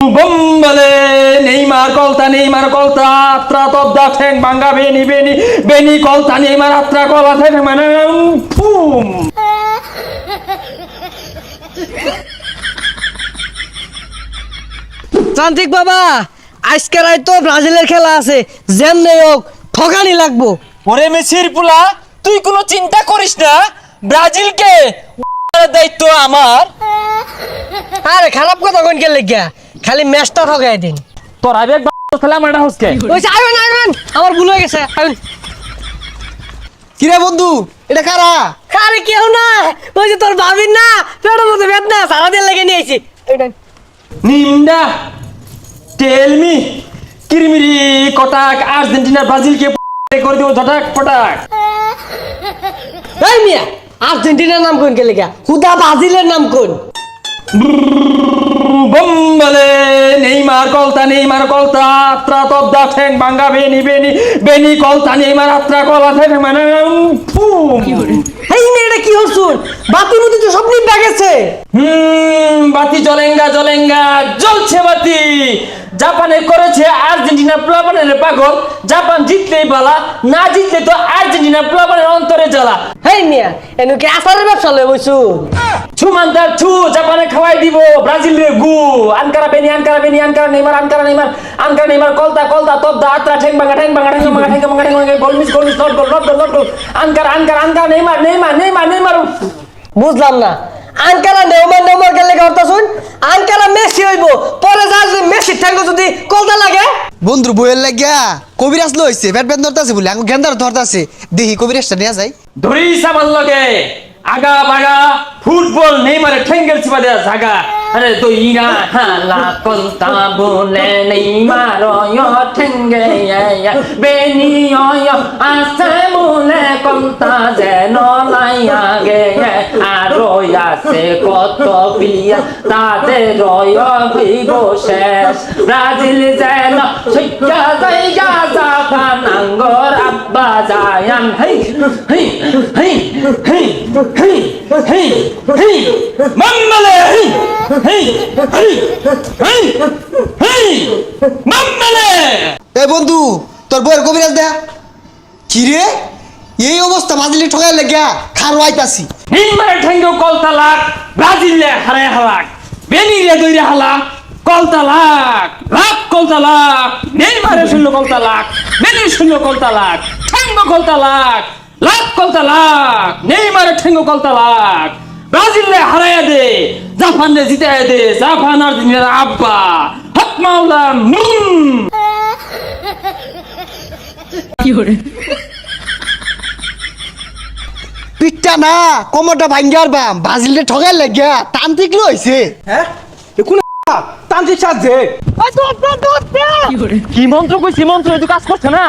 Bombale, Neymar colta, atra top da tank, banga beni colta, Neymar atra cola tank, manam, boom. তান্ত্রিক বাবা আজকে রাত তো ব্রাজিলের খেলা আছে যেমনে হোক ঠকানি লাগবো। ওরে মেসির পুলা তুই কোনো চিন্তা করিস না, ব্রাজিলকে দায়িত্ব আমার। আরে খারাপ কথা কোন কে লাগিয়া খালি ম্যাচটা ঠকাই দিন। তোর আবেগ খেলা মারা হচ্ছে ওই যে আইবেন আমার ভুল হয়ে গেছে আইবেন। কিরে বন্ধু এটা কারা? আরে কেউ না, ওই যে তোর ভাবির না পেটের মধ্যে বেদনা সারা দিন লেগে নিয়ে আইছি। Ninda, tell me, কিরমিরি Kotak Argentina ব্রাজিলকে করে দেবো ঝটাক পটাক। এই মিয়া আর্জেন্টিনার নাম কোন কে লাগিয়া হুদা ব্রাজিলের নাম কোন? Bombale, Neymar colta, atra top da tank, banga beni colta, Neymar atra cola tank, manam, boom. এই মেয়েটা কি হচ্ছুন বাতি নদী তো সব নিয়ে গেছে। বাতি জ্বলেঙ্গা জ্বলছে বাতি। জাপানে করেছে আর্জেন্টিনা প্লাবনের পাগল, জাপান জিতলেই বালা, না জিতলে তো আর্জেন্টিনা প্লাবনের অন্তরে জ্বালা। হেই মিয়া এনু কি আসারের ব্যবসা লয় বইছু? ছুমান্তার ছু জাপানে খাওয়াই দিব ব্রাজিলের গু। আনকারা নেইমার কলতা তপ দা আত্রা ঠেং ভাঙা গোল নট আনকারা নেইমার। বুঝলাম না আঙ্কারা নেউমার গেলে কথা শুন আঙ্কারা মেসি হইব পরে যা মেসি ঠ্যাঙ্গ যদি কলতা লাগে। বন্ধুর বইয়ের লাগিয়া কবিরাজ লইছে ব্যাট ব্যাট ধরতাছে বলে আঙ্গু গেন্দার ধরতাছে দেখি কবিরাজটা নিয়ে যায়। ধরিস আমার লগে আগা বাগা ফুটবল নেইমারে ঠেঙ্গেল চিপা দেয়া জাগা। আরে তো ইরা হালা কলতা বলে নেইমার ঠেঙ্গে বেনি আসে বলে কলতা যেন লাইয়া গে আরো আছে কত পিয়া তাদের হইব শেষ। ব্রাজিল যেন শিক্ষা জায়গা জাপান আঙ্গর আব্বা জায়ান হেই হেই হেই হেই হেই হেই হেই মাম্মালে হেই হেই হেই হেই মাম্মালে। এই বন্ধু তোর বইয়ের কবিরাজ দেয়া কি রে? এই অবস্থা ব্রাজিলে ঠকাই লাগিয়া খারো আইতাছি। নেইমারে ঠেঙ্গেও কলতা লাগ, ব্রাজিলে হারায় হালাক, বেনিরে দইরে হালা কলতা লাগ, লাগ কলতা লাগ, নেইমারে শূন্য কলতা লাগ, বেনির শূন্য কলতা লাগ, ঠেঙ্গ কলতা লাগ, লাগ কলতা লাগ, নেইমারে ঠেঙ্গ কলতা লাগ। ব্রাজিলে হারায় দে, জাপানে জিতায় দে, জাপান আর্জেন্টিনার আব্বা হক মাওলা। পিঠটা না কোমরটা ভাঙ্গার বাম ব্রাজিলে ঠকাই লাগিয়া তান্ত্রিক লইছে। হ্যাঁ কোন তান্ত্রিক সাজে কি মন্ত্র কইছি মন্ত্র এত কাজ করছে না।